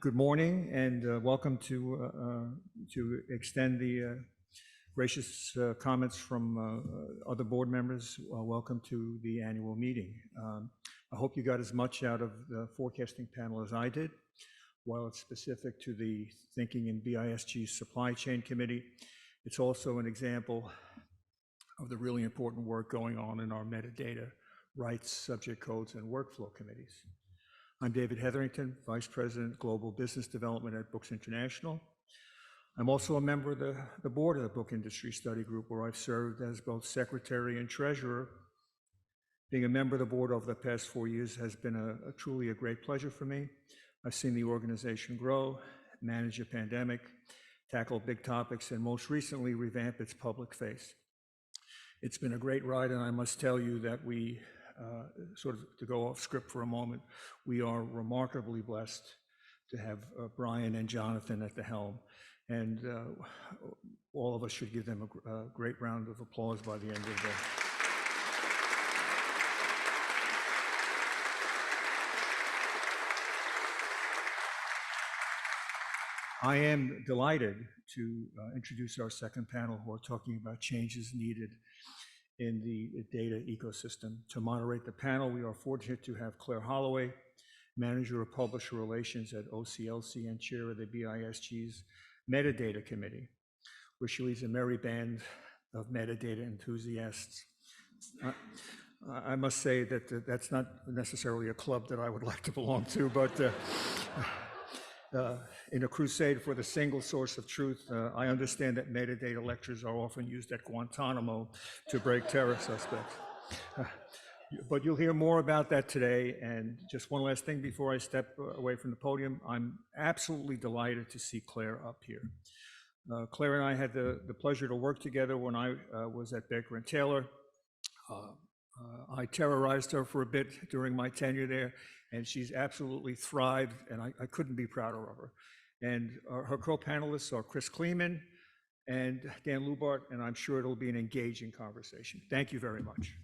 Good morning, and welcome to extend the gracious comments from other board members. Welcome to the annual meeting. I hope you got as much out of the forecasting panel as I did. While it's specific to the Thinking in BISG Supply Chain Committee, it's also an example of the really important work going on in our metadata rights, subject codes, and workflow committees. I'm David Hetherington, Vice President, Global Business Development at Books International. I'm also a member of the board of the Book Industry Study Group, where I've served as both Secretary and Treasurer. Being a member of the board over the past 4 years has been truly a great pleasure for me. I've seen the organization grow, manage a pandemic, tackle big topics, and most recently revamp its public face. It's been a great ride, and I must tell you that we, sort of to go off script for a moment, we are remarkably blessed to have Brian and Jonathan at the helm, and all of us should give them a great round of applause by the end of the I am delighted to introduce our second panel, who are talking about changes needed in the data ecosystem. To moderate the panel, we are fortunate to have Claire Holloway, Manager of Publisher Relations at OCLC and Chair of the BISG's Metadata Committee, where she leads a merry band of metadata enthusiasts. I must say that that's not necessarily a club that I would like to belong to, but in a crusade for the single source of truth, I understand that metadata lectures are often used at Guantanamo to break terror suspects. But you'll hear more about that today. And just one last thing before I step away from the podium, I'm absolutely delighted to see Claire up here. Claire and I had the pleasure to work together when I was at Baker & Taylor. I terrorized her for a bit during my tenure there, and she's absolutely thrived, and I couldn't be prouder of her. And her co-panelists are Kris Kliemann and Dan Lubart, and I'm sure it'll be an engaging conversation. Thank you very much.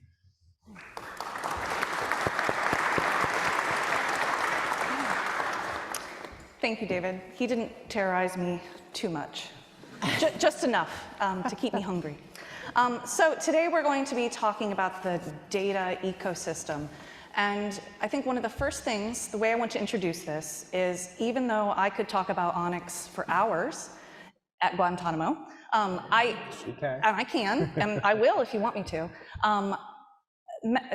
Thank you, David. He didn't terrorize me too much, just enough to keep me hungry. So today we're going to be talking about the data ecosystem. And I think one of the first things, the way I want to introduce this is, even though I could talk about ONIX for hours at Guantanamo, I can, and I will if you want me to.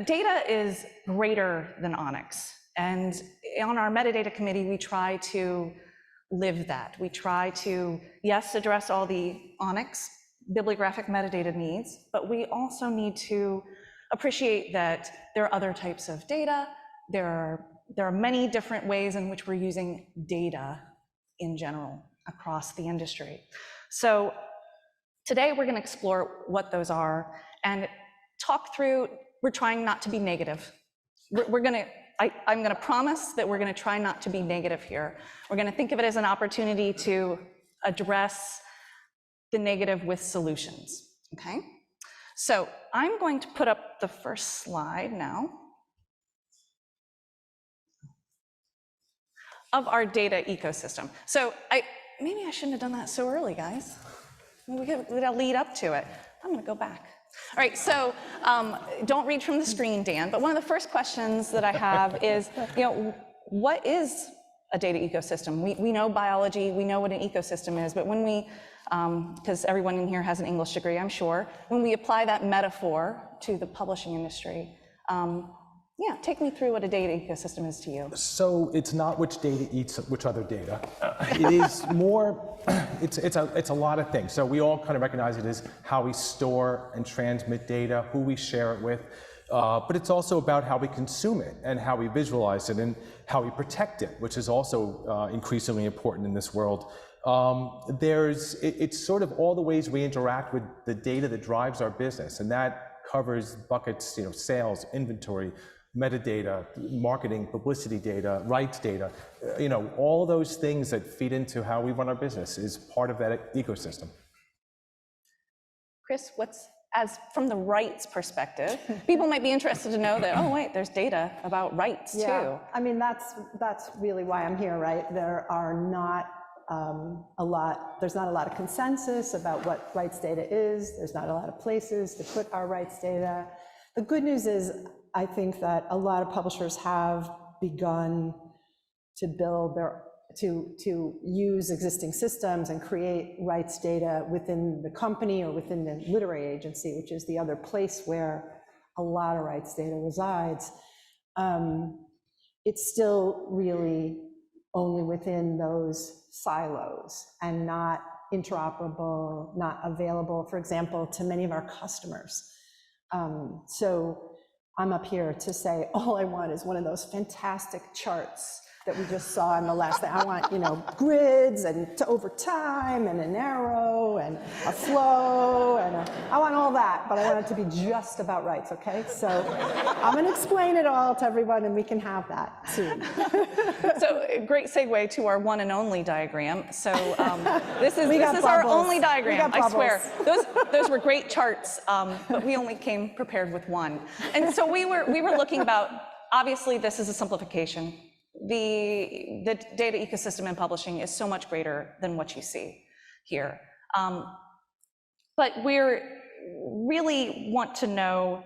Data is greater than ONIX. And on our metadata committee, we try to live that. We try to, yes, address all the ONIX bibliographic metadata needs, but we also need to appreciate that there are other types of data. There are many different ways in which we're using data in general across the industry. So today we're going to explore what those are and talk through. We're trying not to be negative. I'm going to promise that we're going to try not to be negative here. We're going to think of it as an opportunity to address the negative with solutions, okay? So I'm going to put up the first slide now of our data ecosystem. So maybe I shouldn't have done that so early, guys. We gotta lead up to it. I'm gonna go back. All right, so don't read from the screen, Dan, but one of the first questions that I have is, what is a data ecosystem? We know biology, we know what an ecosystem is, but when we, because everyone in here has an English degree, I'm sure, when we apply that metaphor to the publishing industry, yeah, take me through what a data ecosystem is to you. So it's not which data eats which other data. It is more, it's a lot of things. So we all kind of recognize it as how we store and transmit data, who we share it with, but it's also about how we consume it and how we visualize it and how we protect it, which is also increasingly important in this world. It's sort of all the ways we interact with the data that drives our business, and that covers buckets, sales, inventory, metadata, marketing, publicity data, rights data, all those things that feed into how we run our business is part of that ecosystem. Kris, what's as from the rights perspective, people might be interested to know that, oh wait, there's data about rights too. I mean, that's really why I'm here, right? There are not there's not a lot of consensus about what rights data is. There's not a lot of places to put our rights data. The good news is, I think that a lot of publishers have begun to build to use existing systems and create rights data within the company or within the literary agency, which is the other place where a lot of rights data resides. It's still really only within those silos and not interoperable, not available, for example, to many of our customers. So I'm up here to say, all I want is one of those fantastic charts that we just saw in the last thing. I want, grids and over time and an arrow and a flow and I want all that, but I want it to be just about rights, okay? So I'm gonna explain it all to everyone and we can have that soon. So great segue to our one and only diagram. So this is our only diagram, I swear. Those were great charts, but we only came prepared with one. And so we were looking about, obviously this is a simplification. The data ecosystem in publishing is so much greater than what you see here. But we really want to know,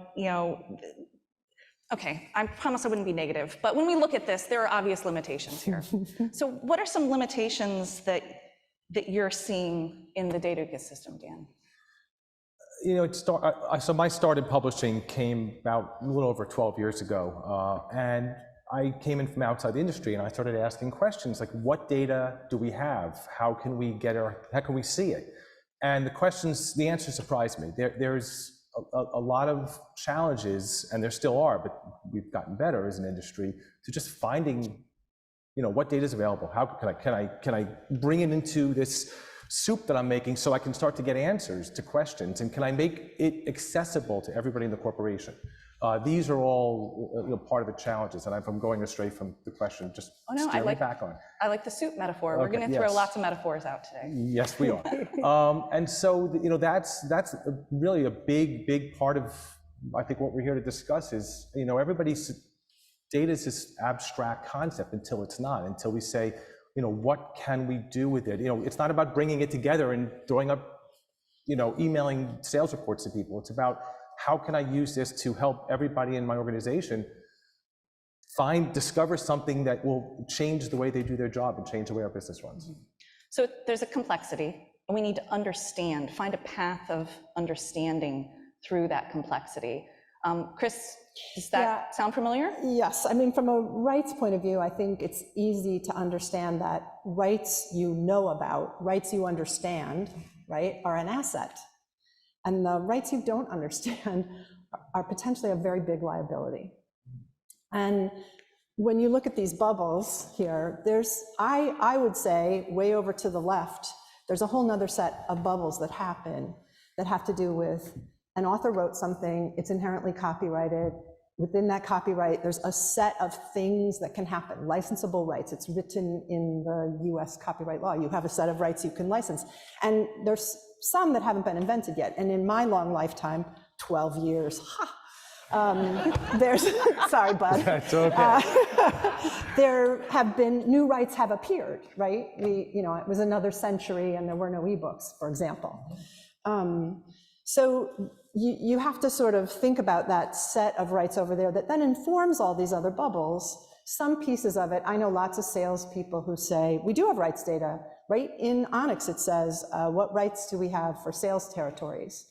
okay, I promise I wouldn't be negative, but when we look at this, there are obvious limitations here. So what are some limitations that you're seeing in the data ecosystem, Dan? So my start in publishing came about a little over 12 years ago, and I came in from outside the industry and I started asking questions like, what data do we have? How can we how can we see it? And the answer surprised me. There's a lot of challenges, and there still are, but we've gotten better as an industry to just finding, what data is available. How can I bring it into this soup that I'm making so I can start to get answers to questions, and can I make it accessible to everybody in the corporation? These are all part of the challenges, and I'm going astray from the question. Just steer me back on. I like the soup metaphor. We're going to throw lots of metaphors out today. Yes, we are. And so that's really a big part of, I think, what we're here to discuss is everybody's data is this abstract concept until it's not. Until we say, what can we do with it? It's not about bringing it together and throwing up, emailing sales reports to people. It's about, how can I use this to help everybody in my organization discover something that will change the way they do their job and change the way our business runs? So there's a complexity, and we need to find a path of understanding through that complexity. Kris, does that sound familiar? Yes, I mean, from a rights point of view, I think it's easy to understand that rights you know about, rights you understand, right, are an asset. And the rights you don't understand are potentially a very big liability. And when you look at these bubbles here, I would say, way over to the left, there's a whole nother set of bubbles that happen that have to do with an author wrote something, it's inherently copyrighted. Within that copyright, there's a set of things that can happen, licensable rights. It's written in the US copyright law. You have a set of rights you can license. And there's some that haven't been invented yet. And in my long lifetime, 12 years, there's, sorry, bud. That's okay. There have been, new rights have appeared, right? It was another century and there were no ebooks, for example. So you have to sort of think about that set of rights over there that then informs all these other bubbles. Some pieces of it, I know lots of salespeople who say, we do have rights data. Right in ONIX it says, what rights do we have for sales territories?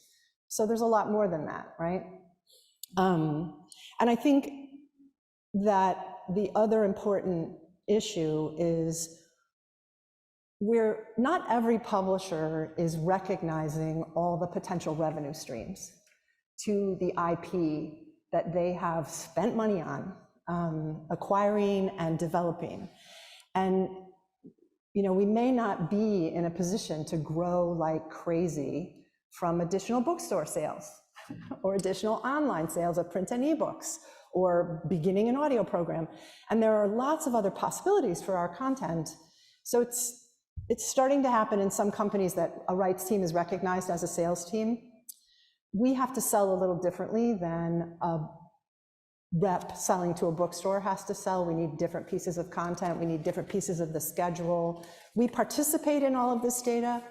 So there's a lot more than that, right? And I think that the other important issue is not every publisher is recognizing all the potential revenue streams to the IP that they have spent money on acquiring and developing. And we may not be in a position to grow like crazy from additional bookstore sales or additional online sales of print and ebooks or beginning an audio program. And there are lots of other possibilities for our content. So it's starting to happen in some companies that a rights team is recognized as a sales team. we have to sell a little differently than a rep selling to a bookstore has to sell. We need different pieces of content. We need different pieces of the schedule. We participate in all of this data,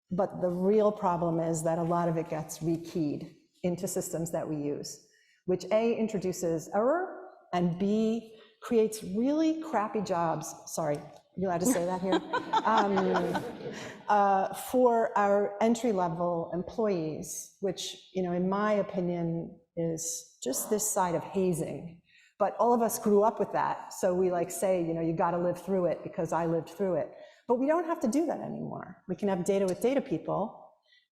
but the real problem is that a lot of it gets rekeyed into systems that we use, which A, introduces error, and B, creates really crappy jobs. Sorry, you allowed to say that here? For our entry-level employees, which, in my opinion, is just this side of hazing. But all of us grew up with that, so we say, you got to live through it because I lived through it. But we don't have to do that anymore. We can have data with data people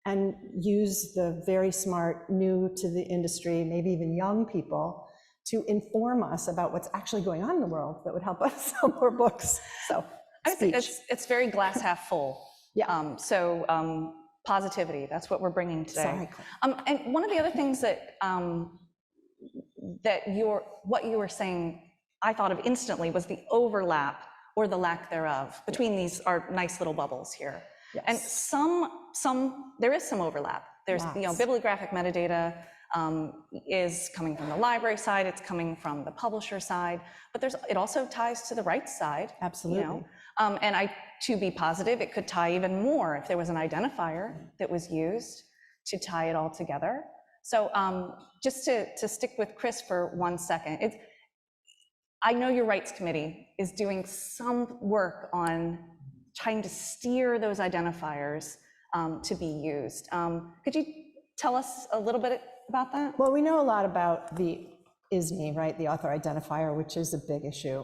and use the very smart, new to the industry, maybe even young people, to inform us about what's actually going on in the world that would help us sell more books. So, I think it's very glass half full. Yeah. Positivity, that's what we're bringing today. Sorry, Claire. And one of the other things that what you were saying, I thought of instantly, was the overlap or the lack thereof between these are nice little bubbles here. Yes. And there is some overlap. There's bibliographic metadata is coming from the library side, it's coming from the publisher side, but it also ties to the rights side. Absolutely. And to be positive, it could tie even more if there was an identifier that was used to tie it all together. So just to stick with Kris for 1 second, I know your rights committee is doing some work on trying to steer those identifiers to be used. Could you tell us a little bit about that? Well, we know a lot about the ISNI, right, the author identifier, which is a big issue.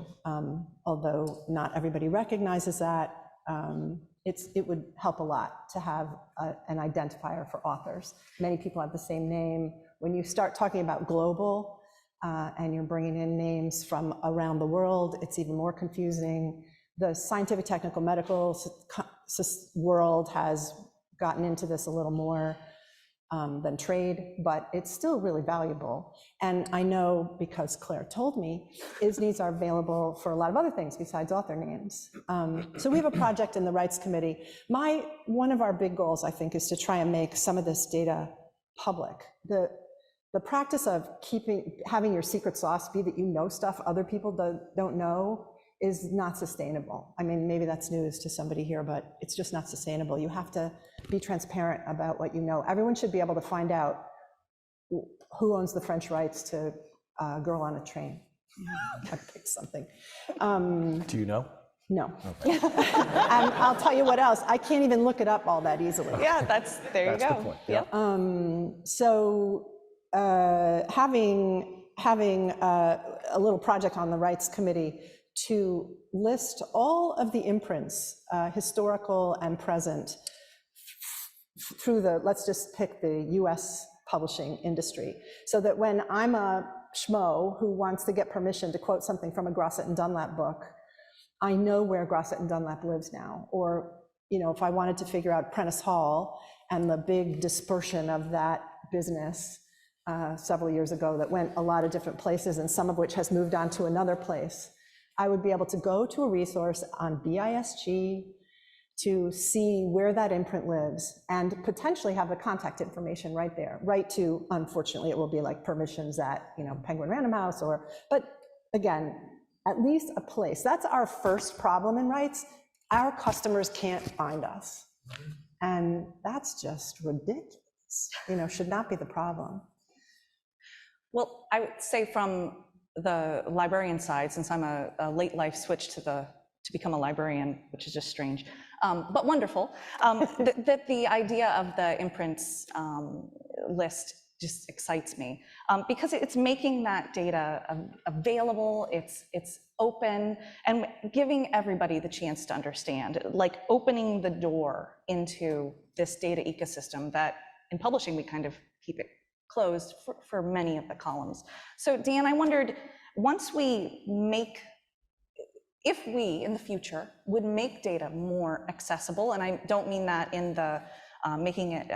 Although not everybody recognizes that, it would help a lot to have an identifier for authors. Many people have the same name. When you start talking about global and you're bringing in names from around the world, it's even more confusing. The scientific, technical, medical world has gotten into this a little more than trade, but it's still really valuable. And I know, because Claire told me, ISNIs are available for a lot of other things besides author names. So we have a project in the Rights Committee. One of our big goals, I think, is to try and make some of this data public. The practice of having your secret sauce be that you know stuff other people don't know is not sustainable. I mean, maybe that's news to somebody here, but it's just not sustainable. You have to be transparent about what you know. Everyone should be able to find out who owns the French rights to Girl on a Train. I picked something. Do you know? No. Okay. And I'll tell you what else, I can't even look it up all that easily. Yeah, there you go. That's the point. Yeah. So having a little project on the Rights Committee to list all of the imprints, historical and present, through let's just pick the US publishing industry, so that when I'm a schmo who wants to get permission to quote something from a Grosset and Dunlap book, I know where Grosset and Dunlap lives now. Or, if I wanted to figure out Prentice Hall and the big dispersion of that business several years ago that went a lot of different places, and some of which has moved on to another place, I would be able to go to a resource on BISG to see where that imprint lives and potentially have the contact information right there, right to, unfortunately, it will be like permissions at, Penguin Random House but again, at least a place. That's our first problem in rights. Our customers can't find us. And that's just ridiculous, should not be the problem. Well, I would say from the librarian side, since I'm a late life switch to become a librarian, which is just strange, but wonderful, that the idea of the imprints list just excites me, because it's making that data available, it's open, and giving everybody the chance to understand, like opening the door into this data ecosystem that in publishing we kind of keep it closed for many of the columns. So Dan, I wondered, if we in the future would make data more accessible, and I don't mean that in the making it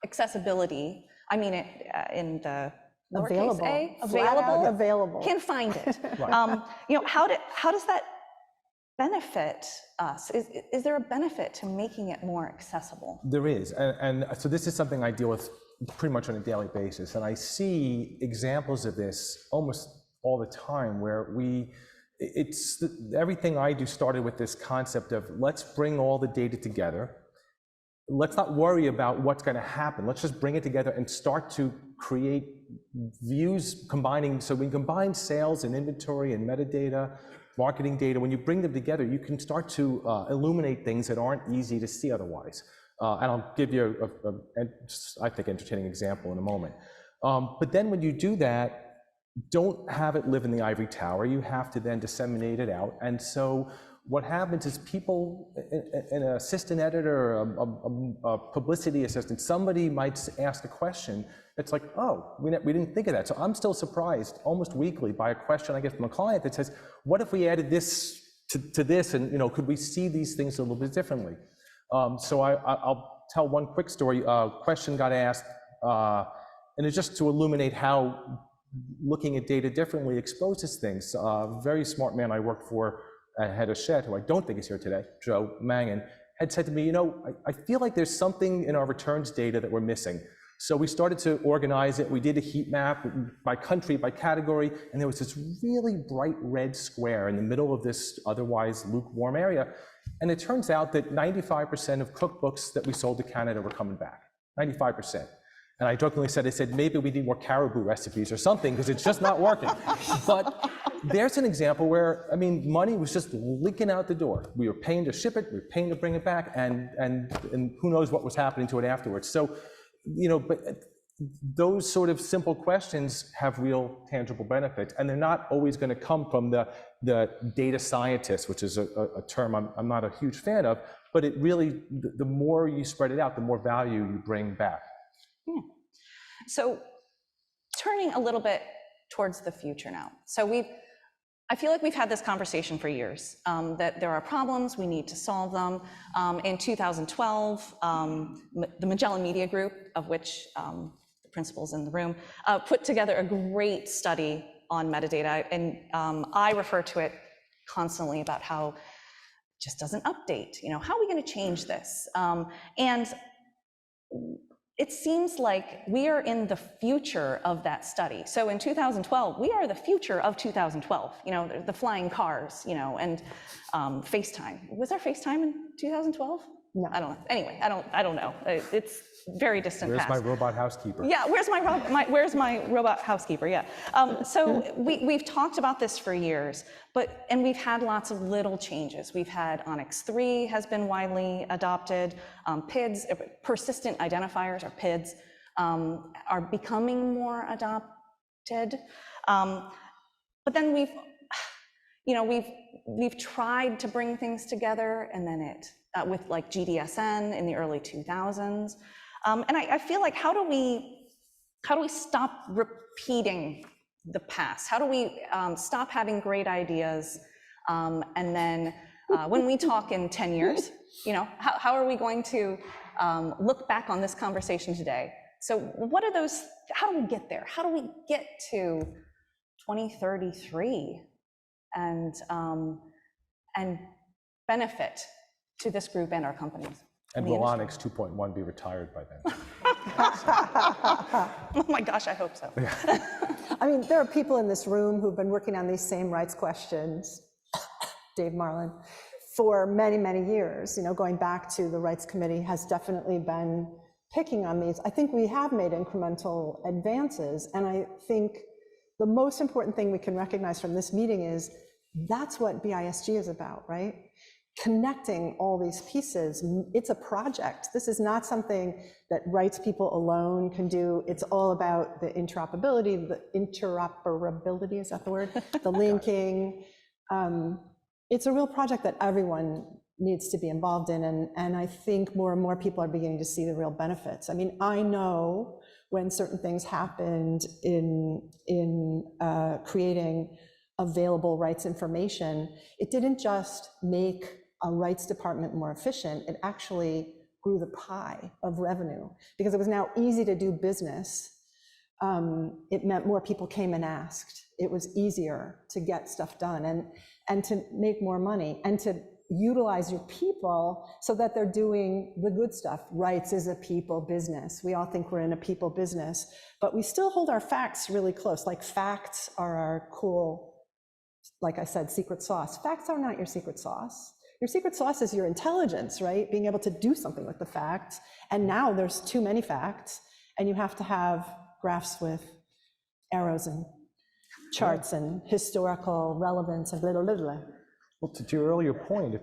accessibility, I mean it in the available, available, available, can find it. Right. How does that benefit us? Is there a benefit to making it more accessible? There is, and so this is something I deal with pretty much on a daily basis, and I see examples of this almost all the time where everything I do started with this concept of let's bring all the data together. Let's not worry about what's going to happen. Let's just bring it together and start to create views combining, so we combine sales and inventory and metadata, marketing data. When you bring them together, you can start to illuminate things that aren't easy to see otherwise. And I'll give you I think, entertaining example in a moment. But then when you do that, don't have it live in the ivory tower. You have to then disseminate it out. And so what happens is people, an assistant editor, a publicity assistant, somebody might ask a question. It's like, oh, we didn't think of that. So I'm still surprised almost weekly by a question I get from a client that says, what if we added this to this, and could we see these things a little bit differently? So I'll tell one quick story. A question got asked, and it's just to illuminate how looking at data differently exposes things. A very smart man I worked for at a shed, who I don't think is here today, Joe Mangan, had said to me, I feel like there's something in our returns data that we're missing. So we started to organize it. We did a heat map by country, by category, and there was this really bright red square in the middle of this otherwise lukewarm area. And it turns out that 95% of cookbooks that we sold to Canada were coming back, 95%. And I jokingly said, maybe we need more caribou recipes or something, because it's just not working. But there's an example where, money was just leaking out the door. We were paying to ship it, we were paying to bring it back, and who knows what was happening to it afterwards. So, but those sort of simple questions have real tangible benefits, and they're not always going to come from the data scientist, which is a term I'm not a huge fan of, but it really, the more you spread it out, the more value you bring back. Yeah. So turning a little bit towards the future now. So I feel like we've had this conversation for years, that there are problems, we need to solve them. In 2012, the Magellan Media Group, of which the principals in the room, put together a great study on metadata, and I refer to it constantly about how it just doesn't update. How are we going to change this? And it seems like we are in the future of that study. So in 2012, we are the future of 2012. The flying cars, and FaceTime. Was there FaceTime in 2012? No. I don't know. Anyway, I don't know. It's very distant past. Where's my robot housekeeper? Yeah, where's my robot housekeeper? Yeah. So we've talked about this for years, and we've had lots of little changes. We've had ONIX 3 has been widely adopted. PIDs, persistent identifiers, or PIDs, are becoming more adopted. But then we've tried to bring things together, and then with like GDSN in the early 2000s. And I feel like, how do we stop repeating the past? How do we stop having great ideas, and then when we talk in 10 years, how are we going to look back on this conversation today? So what are those, how do we get there? How do we get to 2033 and benefit to this group and our companies? And will ONIX 2.1 be retired by then? Oh my gosh, I hope so. Yeah. There are people in this room who've been working on these same rights questions, Dave Marlin, for many, many years. Going back to the Rights Committee has definitely been picking on these. I think we have made incremental advances, and I think the most important thing we can recognize from this meeting is that's what BISG is about, right? Connecting all these pieces. It's a project. This is not something that rights people alone can do. It's all about the interoperability, is that the word? The linking. It's a real project that everyone needs to be involved in, and I think more and more people are beginning to see the real benefits. I know when certain things happened in creating available rights information, it didn't just make a rights department more efficient, it actually grew the pie of revenue, because it was now easy to do business. It meant more people came and asked. It was easier to get stuff done. and to make more money and to utilize your people so that they're doing the good stuff. Rights is a people business. We all think we're in a people business, but we still hold our facts really close. Like, facts are our cool, like I said, secret sauce. Facts are not your secret sauce. Your secret sauce is your intelligence, right? Being able to do something with the facts. And now there's too many facts, and you have to have graphs with arrows and charts and historical relevance and blah, blah, blah, blah. Well, to your earlier point, if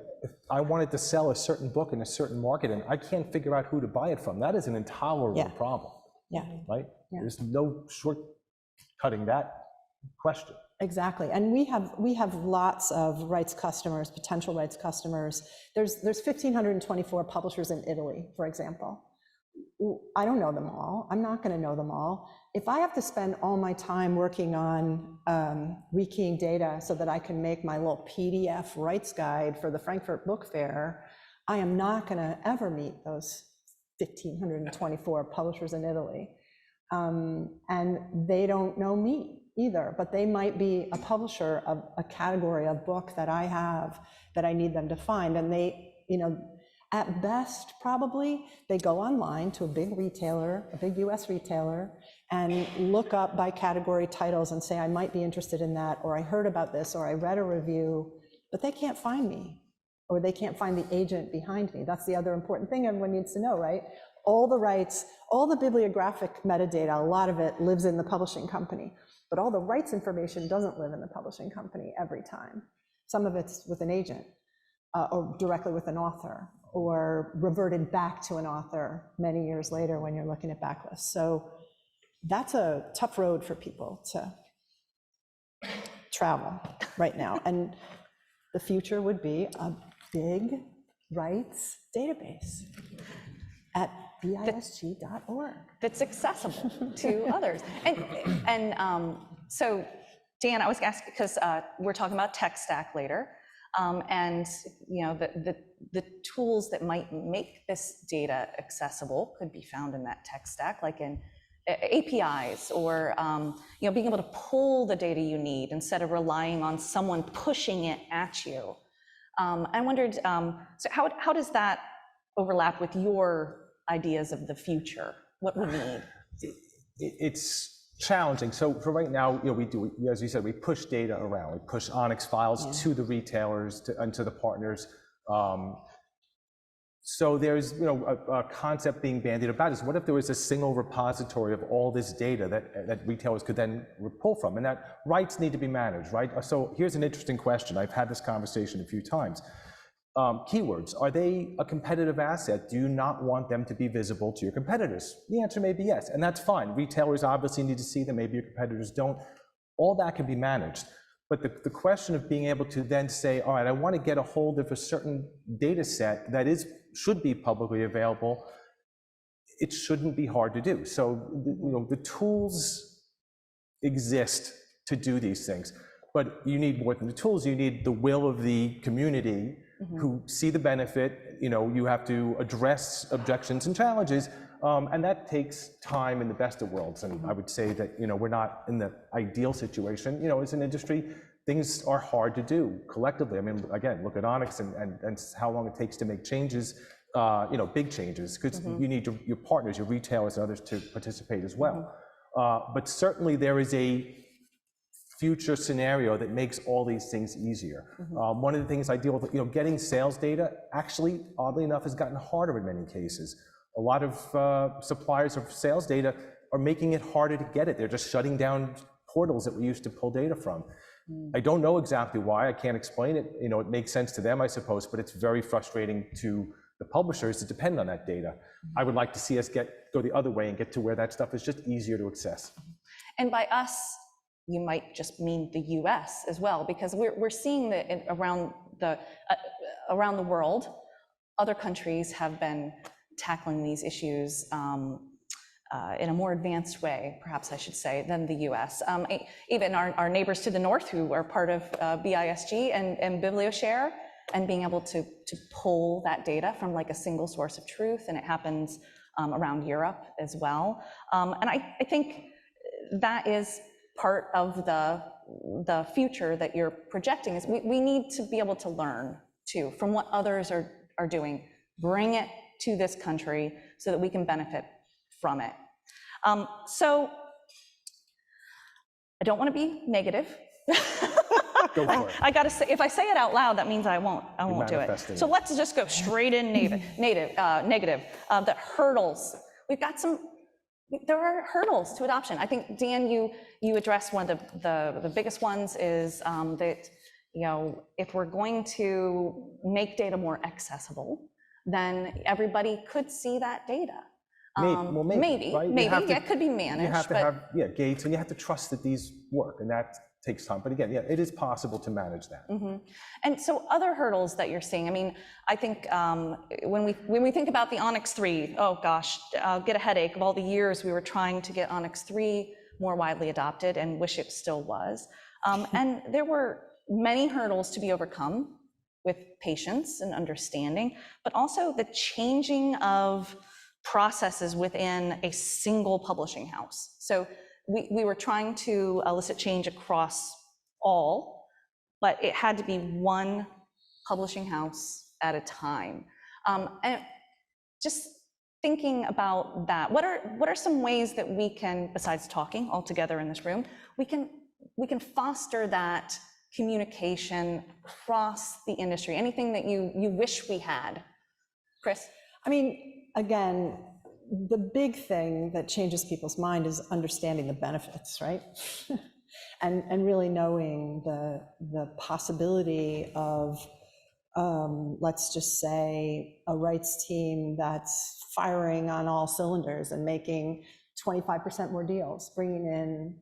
I wanted to sell a certain book in a certain market and I can't figure out who to buy it from, that is an intolerable problem. Yeah. Right? Yeah. There's no shortcutting that question. Exactly, and we have lots of rights customers, potential rights customers. There's 1,524 publishers in Italy, for example. I don't know them all. I'm not going to know them all. If I have to spend all my time working on rekeying data so that I can make my little PDF rights guide for the Frankfurt Book Fair, I am not going to ever meet those 1,524 publishers in Italy. And they don't know me either, but they might be a publisher of a category of book that I have that I need them to find. And they, at best, probably, they go online to a big retailer, a big US retailer, and look up by category titles and say, I might be interested in that, or I heard about this, or I read a review, but they can't find me, or they can't find the agent behind me. That's the other important thing everyone needs to know, right? All the rights, all the bibliographic metadata, a lot of it lives in the publishing company, but all the rights information doesn't live in the publishing company every time. Some of it's with an agent, or directly with an author, or reverted back to an author many years later when you're looking at backlists. So that's a tough road for people to travel right now. And the future would be a big rights database at BISG.org. That's accessible to others. And so, Dan, I was asking, because we're talking about tech stack later, and the tools that might make this data accessible could be found in that tech stack, like in APIs, or being able to pull the data you need instead of relying on someone pushing it at you. I wondered, so how does that overlap with your ideas of the future? What we need? It's challenging. So for right now, we do, as you said, we push data around. We push ONIX files to the retailers and to the partners. So there's a concept being bandied about is, what if there was a single repository of all this data that retailers could then pull from, and that rights need to be managed, right? So here's an interesting question. I've had this conversation a few times. Keywords, are they a competitive asset? Do you not want them to be visible to your competitors? The answer may be yes, and that's fine. Retailers obviously need to see them, maybe your competitors don't. All that can be managed. But the question of being able to then say, all right, I want to get a hold of a certain data set that should be publicly available, it shouldn't be hard to do. So the tools exist to do these things, but you need more than the tools. You need the will of the community who see the benefit. You have to address objections and challenges, and that takes time in the best of worlds. And I would say that we're not in the ideal situation. As an industry, things are hard to do collectively. I mean, again, look at ONIX and how long it takes to make changes, big changes, because you need your partners, your retailers, and others to participate as well. But certainly there is a future scenario that makes all these things easier. One of the things I deal with, getting sales data, actually, oddly enough, has gotten harder in many cases. A lot of suppliers of sales data are making it harder to get it. They're just shutting down portals that we used to pull data from. I don't know exactly why. I can't explain it. It makes sense to them, I suppose, but it's very frustrating to the publishers to depend on that data. I would like to see us go the other way and get to where that stuff is just easier to access. And by us, you might just mean the US as well, because we're seeing that around the world, other countries have been tackling these issues in a more advanced way, perhaps I should say, than the US. Even our neighbors to the north, who are part of BISG and BiblioShare, and being able to pull that data from like a single source of truth, and it happens around Europe as well. And I think that is part of the the future that you're projecting is we need to be able to learn too from what others are doing, bring it to this country so that we can benefit from it. So I don't want to be negative. Go for it. I got to say, if I say it out loud, that means I won't do it. So let's just go straight in negative. The hurdles. There are hurdles to adoption. I think, Dan, you addressed one of the biggest ones is that, if we're going to make data more accessible, then everybody could see that data. Maybe, right? it could be managed. You have to have gates, and you have to trust that these work, and that takes time. But again, it is possible to manage that. Mm-hmm. And so other hurdles that you're seeing, I mean, I think when we think about the ONIX 3, oh gosh, I'll get a headache of all the years we were trying to get ONIX 3 more widely adopted and wish it still was. And there were many hurdles to be overcome with patience and understanding, but also the changing of processes within a single publishing house. So we were trying to elicit change across all, but it had to be one publishing house at a time. And just thinking about that, what are some ways that we can, besides talking all together in this room, we can foster that communication across the industry? Anything that you wish we had? Chris? I mean, again, the big thing that changes people's mind is understanding the benefits, right? and really knowing the possibility of, let's just say, a rights team that's firing on all cylinders and making 25% more deals, bringing in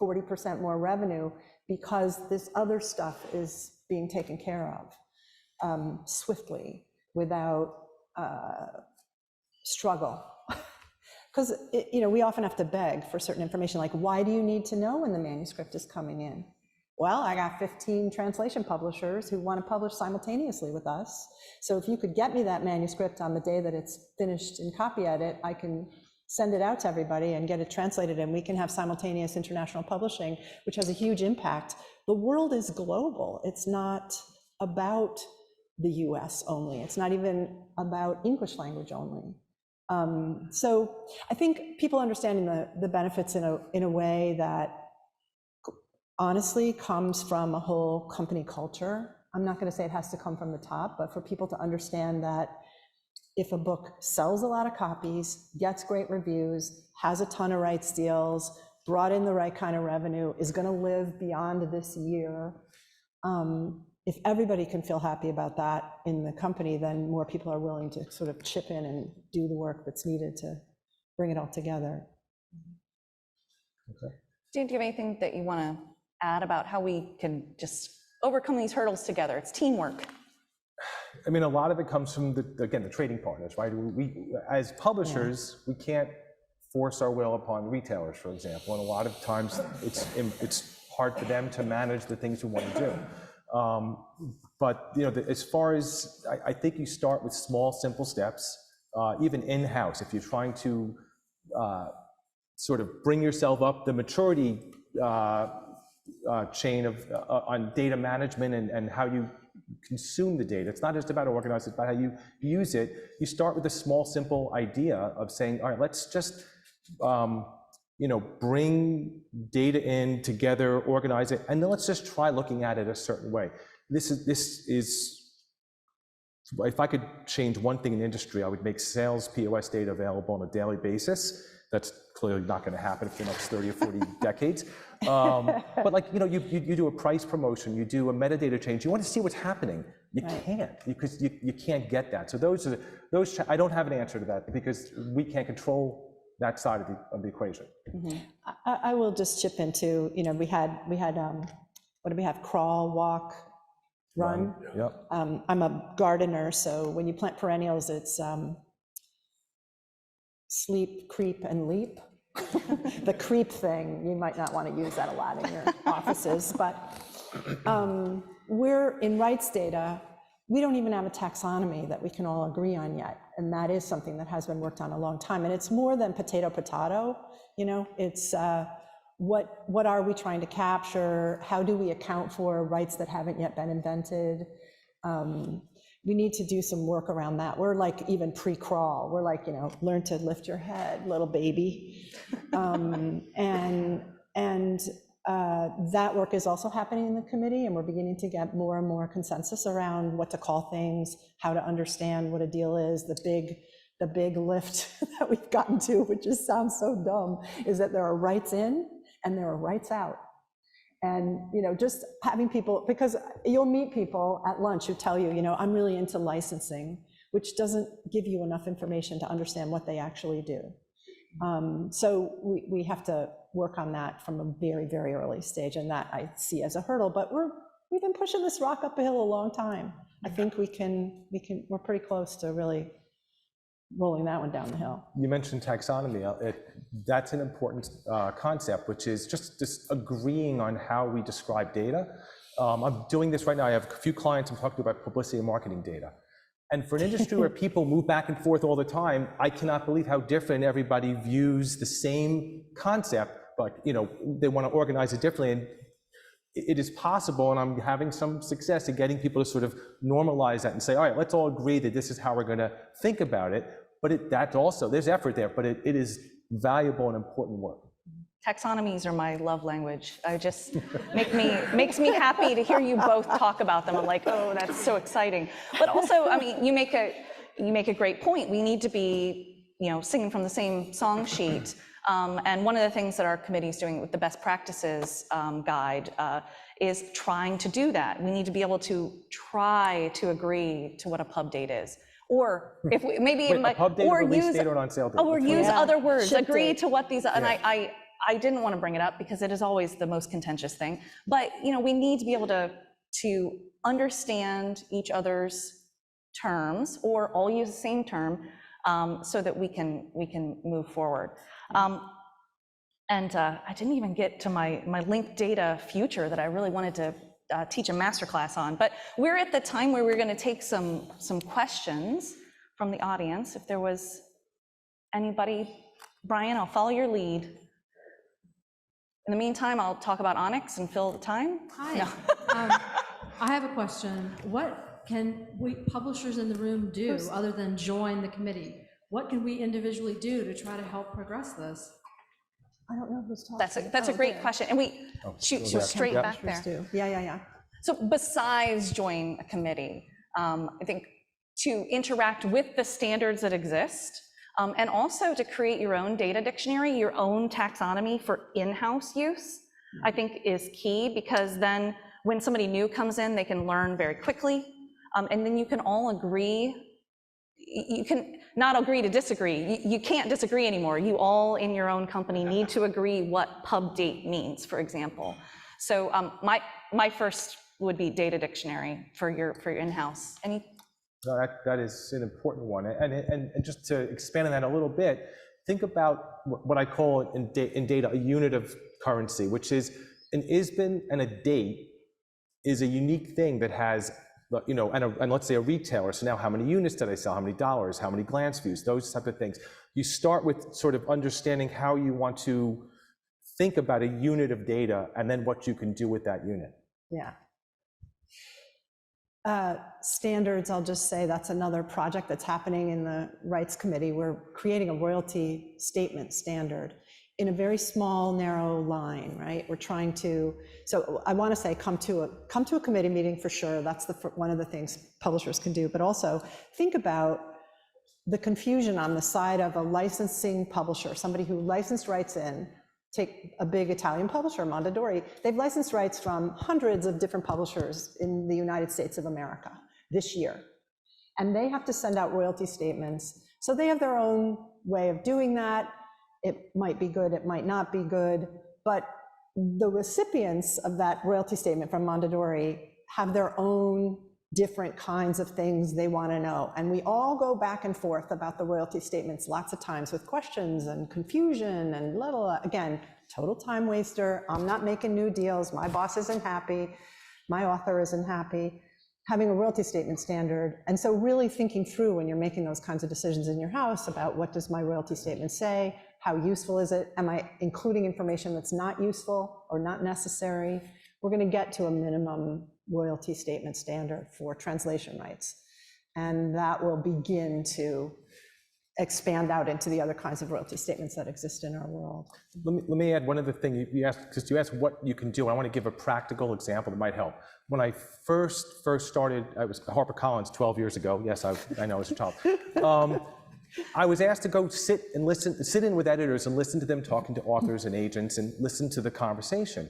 40% more revenue because this other stuff is being taken care of swiftly without struggle. Because we often have to beg for certain information, like, why do you need to know when the manuscript is coming in? Well, I got 15 translation publishers who want to publish simultaneously with us. So if you could get me that manuscript on the day that it's finished in copy edit, I can send it out to everybody and get it translated, and we can have simultaneous international publishing, which has a huge impact. The world is global. It's not about the US only. It's not even about English language only. So I think people understanding the benefits in a way that honestly comes from a whole company culture. I'm not going to say it has to come from the top, but for people to understand that if a book sells a lot of copies, gets great reviews, has a ton of rights deals, brought in the right kind of revenue, is going to live beyond this year, if everybody can feel happy about that in the company, then more people are willing to sort of chip in and do the work that's needed to bring it all together. Okay. Do you have anything that you want to add about how we can just overcome these hurdles together? It's teamwork. I mean, a lot of it comes from the trading partners, right? We as publishers, we can't force our will upon retailers, for example, and a lot of times it's hard for them to manage the things we want to do. But as far as I think you start with small, simple steps, even in-house. If you're trying to sort of bring yourself up the maturity chain on data management and how you consume the data. It's not just about organizing, it's about how you use it. You start with a small, simple idea of saying, all right, let's just bring data in together, organize it, and then let's just try looking at it a certain way. This is if I could change one thing in the industry, I would make sales POS data available on a daily basis. That's clearly not going to happen for the next 30 or 40 decades. But like, you do a price promotion, you do a metadata change, you want to see what's happening. You can't, because you can't get that. So those I don't have an answer to that because we can't control that side of the equation. Mm-hmm. I will just chip into, we had what do we have? Crawl, walk, run. Yep. I'm a gardener, so when you plant perennials, it's sleep, creep, and leap. The creep thing, you might not want to use that a lot in your offices, but we're in rights data, we don't even have a taxonomy that we can all agree on yet. And that is something that has been worked on a long time. And it's more than potato, it's what are we trying to capture? How do we account for rights that haven't yet been invented? We need to do some work around that. We're like even pre-crawl. We're like, learn to lift your head, little baby. That work is also happening in the committee, and we're beginning to get more and more consensus around what to call things, how to understand what a deal is. The big lift that we've gotten to, which just sounds so dumb, is that there are rights in and there are rights out. And, just having people, because you'll meet people at lunch who tell you, I'm really into licensing, which doesn't give you enough information to understand what they actually do. So we have to work on that from a very, very early stage, and that I see as a hurdle, but we've been pushing this rock up a hill a long time. I think we're pretty close to really rolling that one down the hill. You mentioned taxonomy. That's an important concept, which is just agreeing on how we describe data. I'm doing this right now. I have a few clients I'm talking about publicity and marketing data. And for an industry where people move back and forth all the time, I cannot believe how different everybody views the same concept, but they want to organize it differently. And it is possible, and I'm having some success in getting people to sort of normalize that and say, all right, let's all agree that this is how we're going to think about it. But that's also, there's effort there, but it is valuable and important work. Taxonomies are my love language. I just makes me happy to hear you both talk about them. I'm like, oh, that's so exciting. But also, you make a great point. We need to be, singing from the same song sheet. And one of the things that our committee is doing with the best practices guide is trying to do that. We need to be able to try to agree to what a pub date is. Or if we maybe a pub date, or release date, or on sale date. Or use other words. Ship agree date. To what these. And Yeah. I didn't want to bring it up because it is always the most contentious thing. But we need to be able to understand each other's terms, or all use the same term, so that we can move forward. I didn't even get to my linked data future that I really wanted to teach a masterclass on. But we're at the time where we're going to take some questions from the audience. If there was anybody, Brian, I'll follow your lead. In the meantime, I'll talk about ONIX and fill the time. Hi. No. I have a question. What can we publishers in the room do other than join the committee? What can we individually do to try to help progress this? I don't know who's talking. That's a great question. And we shoot straight back there. Yeah. So besides join a committee, I think to interact with the standards that exist, and also to create your own data dictionary, your own taxonomy for in-house use, I think is key, because then when somebody new comes in, they can learn very quickly, and then you can all agree. You can not agree to disagree. You can't disagree anymore. You all in your own company need to agree what pub date means, for example. So my first would be data dictionary for your in-house. No, that is an important one. And just to expand on that a little bit, think about what I call in data a unit of currency, which is an ISBN and a date is a unique thing that has, and let's say a retailer. So now how many units did I sell? How many dollars? How many glance views? Those type of things. You start with sort of understanding how you want to think about a unit of data and then what you can do with that unit. Yeah. Standards, I'll just say that's another project that's happening in the Rights Committee. We're creating a royalty statement standard in a very small, narrow line, right? We're trying to, so I want to say come to a committee meeting for sure. That's one of the things publishers can do, but also think about the confusion on the side of a licensing publisher, somebody who licensed rights in. Take a big Italian publisher, Mondadori. They've licensed rights from hundreds of different publishers in the United States of America this year. And they have to send out royalty statements. So they have their own way of doing that. It might be good, it might not be good, but the recipients of that royalty statement from Mondadori have their own different kinds of things they want to know. And we all go back and forth about the royalty statements lots of times with questions and confusion and again, total time waster. I'm not making new deals. My boss isn't happy. My author isn't happy. Having a royalty statement standard. And so really thinking through when you're making those kinds of decisions in your house about what does my royalty statement say? How useful is it? Am I including information that's not useful or not necessary? We're going to get to a minimum royalty statement standard for translation rights. And that will begin to expand out into the other kinds of royalty statements that exist in our world. Let me add one other thing. You asked, because you asked what you can do. I want to give a practical example that might help. When I first started, I was at HarperCollins 12 years ago. Yes, I know, as a child. I was asked to go sit in with editors and listen to them talking to authors and agents and listen to the conversation.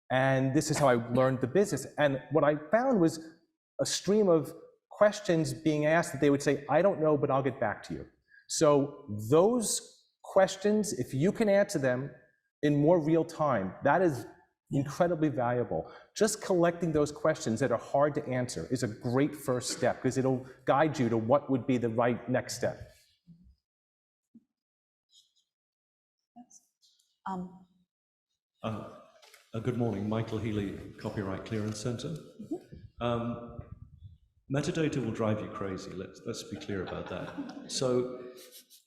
And this is how I learned the business. And what I found was a stream of questions being asked that they would say, I don't know, but I'll get back to you. So those questions, if you can answer them in more real time, that is incredibly valuable. Just collecting those questions that are hard to answer is a great first step, because it'll guide you to what would be the right next step. Good morning, Michael Healy, Copyright Clearance Center. Metadata will drive you crazy, let's be clear about that. So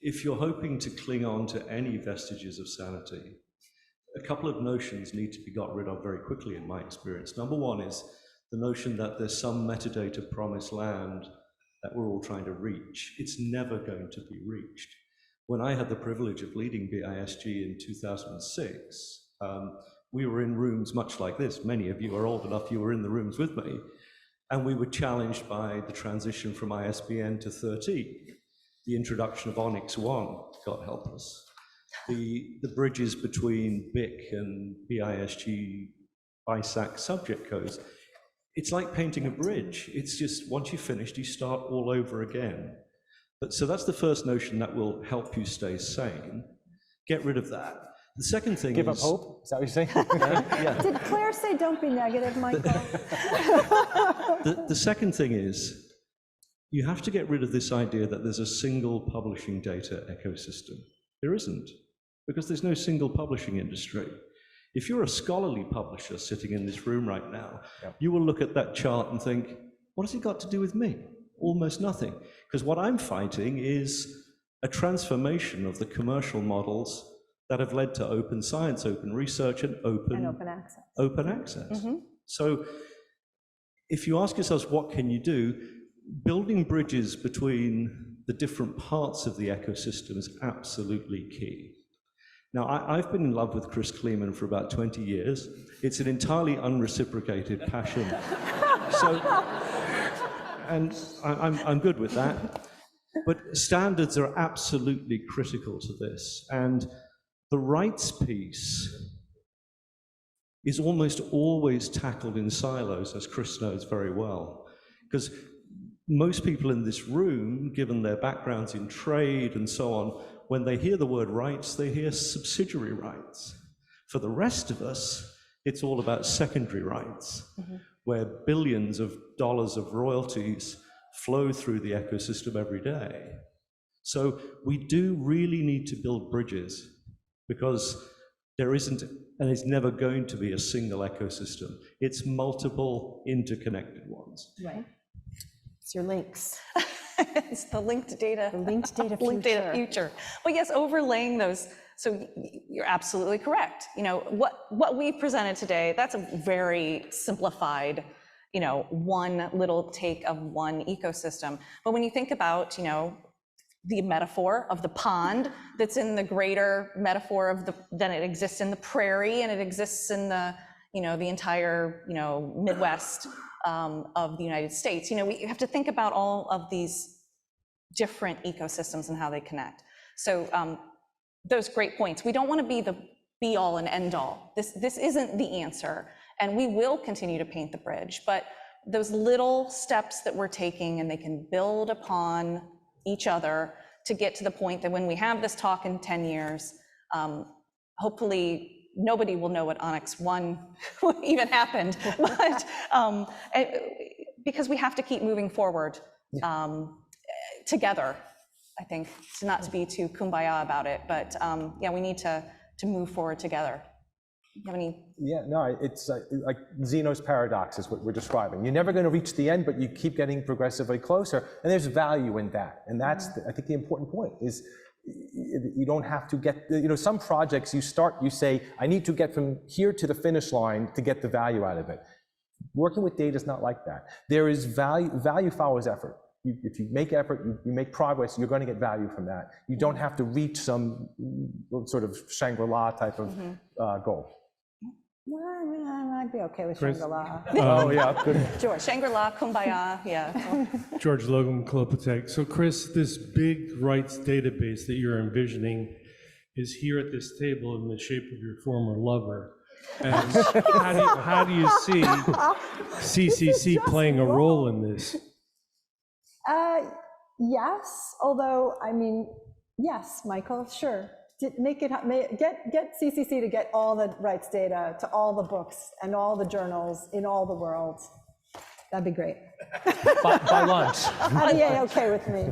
if you're hoping to cling on to any vestiges of sanity, a couple of notions need to be got rid of very quickly in my experience. Number one is the notion that there's some metadata promised land that we're all trying to reach. It's never going to be reached. When I had the privilege of leading BISG in 2006, we were in rooms much like this. Many of you are old enough, you were in the rooms with me. And we were challenged by the transition from ISBN to 13, the introduction of ONIX 1, God help us, the bridges between BIC and BISG, BISAC subject codes. It's like painting a bridge. It's just, once you've finished, you start all over again. So that's the first notion that will help you stay sane. Get rid of that. The second thing is... Give up hope? Is that what you're saying? Yeah. Did Claire say don't be negative, Michael? The second thing is, you have to get rid of this idea that there's a single publishing data ecosystem. There isn't, because there's no single publishing industry. If you're a scholarly publisher sitting in this room right now, you will look at that chart and think, what has it got to do with me? Almost nothing. Because what I'm fighting is a transformation of the commercial models that have led to open science, open research, and open access. Open access. Mm-hmm. So if you ask yourselves, what can you do? Building bridges between the different parts of the ecosystem is absolutely key. Now, I've been in love with Kris Kliemann for about 20 years. It's an entirely unreciprocated passion. And I'm good with that. But standards are absolutely critical to this. And the rights piece is almost always tackled in silos, as Kris knows very well. Because most people in this room, given their backgrounds in trade and so on, when they hear the word rights, they hear subsidiary rights. For the rest of us, it's all about secondary rights, where billions of dollars of royalties flow through the ecosystem every day. So we do really need to build bridges, because there isn't, and is never going to be, a single ecosystem. It's multiple interconnected ones. Right. It's your links. It's the linked data. The linked data future. Linked data future. Well, yes, overlaying those. So you're absolutely correct. You know, what we've presented today, that's a very simplified, you know, one little take of one ecosystem. But when you think about, you know, the metaphor of the pond that's in the greater metaphor of then it exists in the prairie, and it exists in the, you know, the entire, you know, Midwest of the United States. You know, we have to think about all of these different ecosystems and how they connect. So those great points. We don't want to be the be all and end all. This isn't the answer, and we will continue to paint the bridge, but those little steps that we're taking, and they can build upon each other to get to the point that when we have this talk in 10 years, hopefully nobody will know what ONIX 1 even happened, but because we have to keep moving forward together, I think, not to be too kumbaya about it, but yeah, we need to move forward together. You have any? Yeah, no, it's like Zeno's paradox is what we're describing. You're never going to reach the end, but you keep getting progressively closer, and there's value in that. And that's, I think, the important point is You don't have to get, some projects you start, you say, I need to get from here to the finish line to get the value out of it. Working with data is not like that. There is value follows effort. If you make effort, you make progress, you're going to get value from that. You don't have to reach some sort of Shangri-La type of goal. Well, I'd be okay with Kris? Shangri-La. Oh, yeah, good. Sure, Shangri-La, Kumbaya, yeah. George Logan, Kolopatech. So Kris, this big rights database that you're envisioning is here at this table in the shape of your former lover. And how do you see CCC playing a role in this? Yes, although, I mean, yes, Michael, sure. Get CCC to get all the rights data to all the books and all the journals in all the world. That'd be great. By lunch. Yeah, okay with me.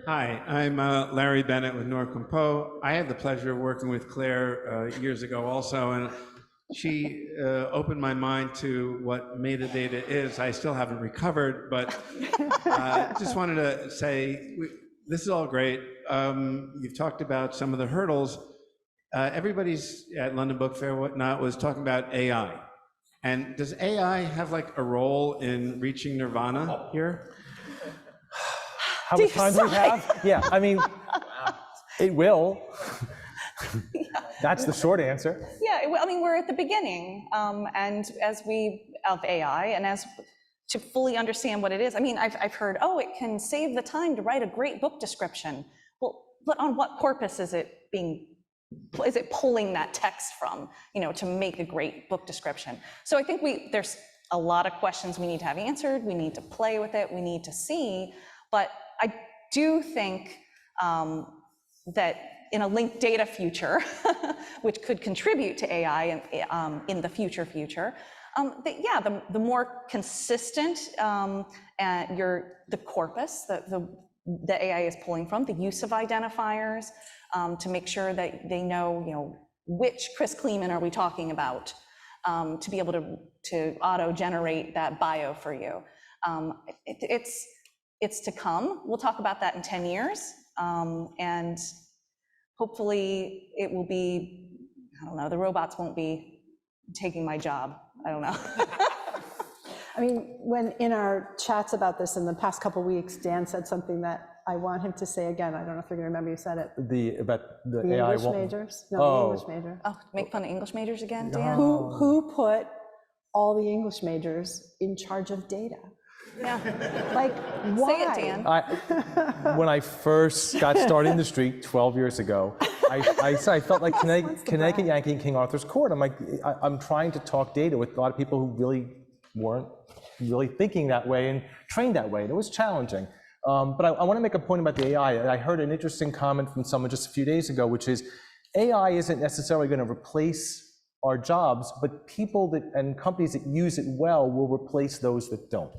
Hi, I'm Larry Bennett with Norcom Poe. I had the pleasure of working with Claire years ago also, and she opened my mind to what metadata is. I still haven't recovered, but just wanted to say, this is all great. You've talked about some of the hurdles. Everybody's at London Book Fair, whatnot, was talking about AI. And does AI have like a role in reaching nirvana here? How much time do we have? Yeah, I mean, it will. That's the short answer. Yeah, I mean, we're at the beginning, and of AI, and to fully understand what it is. I mean, I've heard, oh, it can save the time to write a great book description. Well, but on what corpus is it pulling that text from, to make a great book description? So I think there's a lot of questions we need to have answered. We need to play with it. We need to see, but I do think that in a linked data future, which could contribute to AI in the future, the more consistent the corpus the AI is pulling from, the use of identifiers to make sure that they know, which Kris Kliemann are we talking about, to be able to auto-generate that bio for you. It's to come. We'll talk about that in 10 years. And hopefully it will be, I don't know, the robots won't be taking my job. I don't know. I mean, when in our chats about this in the past couple of weeks, Dan said something that I want him to say again. I don't know if you're going to remember you said it. About the The AI English won't. majors? No, Oh. the English major. Oh, make fun of English majors again, Dan? Who put all the English majors in charge of data? Yeah. Like, why? Say it, Dan. When I first got started in the street 12 years ago, I felt like Connecticut Yankee and King Arthur's Court. I'm like, I'm trying to talk data with a lot of people who really weren't really thinking that way and trained that way, and it was challenging. But I want to make a point about the AI. I heard an interesting comment from someone just a few days ago, which is AI isn't necessarily going to replace our jobs, but people and companies that use it well will replace those that don't.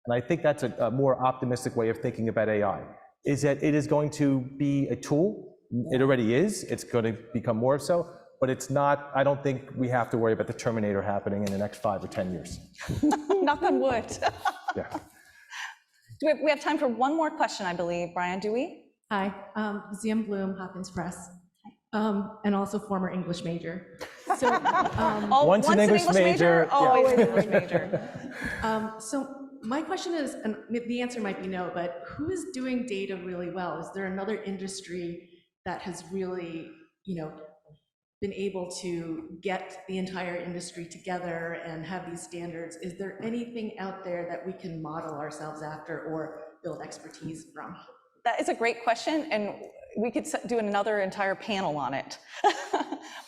And I think that's a more optimistic way of thinking about AI, is that it is going to be a tool. It already is. It's going to become more so, but it's not, I don't think we have to worry about the Terminator happening in the next 5 or 10 years. Knock on wood. Yeah. We have time for one more question, I believe. Brian, do we? Hi, Ziam Bloom, Hopkins Press, and also former English major. So, Once an English major, always an English major. So my question is, and the answer might be no, but who is doing data really well? Is there another industry that has really, been able to get the entire industry together and have these standards? Is there anything out there that we can model ourselves after or build expertise from? That is a great question, and we could do another entire panel on it.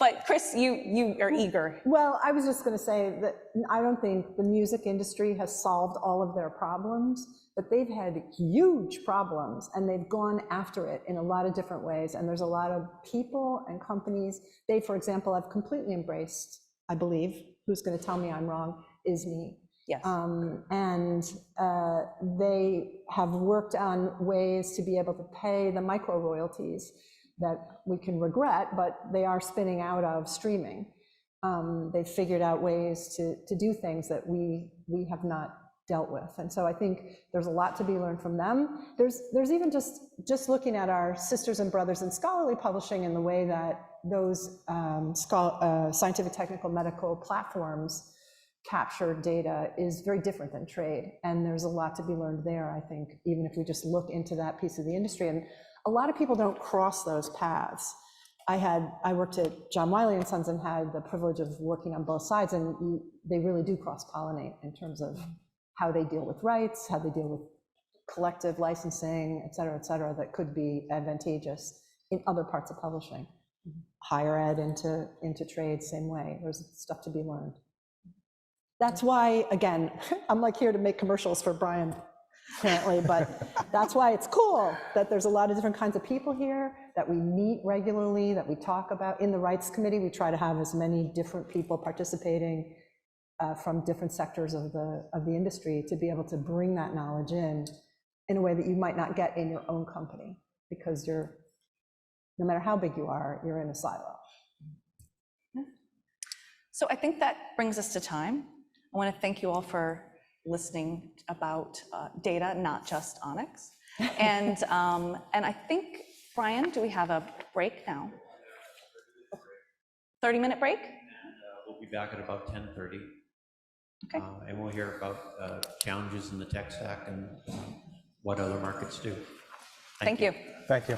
But Kris, you are eager. Well, I was just going to say that I don't think the music industry has solved all of their problems, but they've had huge problems and they've gone after it in a lot of different ways. And there's a lot of people and companies. They, for example, have completely embraced, I believe, who's going to tell me I'm wrong, is me. Yes. They have worked on ways to be able to pay the micro royalties that we can regret, but they are spinning out of streaming. They've figured out ways to do things that we have not dealt with. And so I think there's a lot to be learned from them. There's even just looking at our sisters and brothers in scholarly publishing and the way that those scientific, technical, medical platforms capture data is very different than trade. And there's a lot to be learned there, I think, even if we just look into that piece of the industry. And a lot of people don't cross those paths. I worked at John Wiley & Sons and had the privilege of working on both sides, and they really do cross-pollinate in terms of how they deal with rights, how they deal with collective licensing, et cetera, that could be advantageous in other parts of publishing. Higher ed into trade, same way. There's stuff to be learned. That's why, again, I'm like here to make commercials for Brian, apparently, but that's why it's cool that there's a lot of different kinds of people here, that we meet regularly, that we talk about. In the Rights Committee, we try to have as many different people participating from different sectors of the industry to be able to bring that knowledge in a way that you might not get in your own company, because no matter how big you are, you're in a silo. So I think that brings us to time. I want to thank you all for listening about data, not just ONIX. And I think, Brian, do we have a break now? 30-minute break? We'll be back at about 10:30. Okay. And we'll hear about challenges in the tech stack and what other markets do. Thank you. Thank you.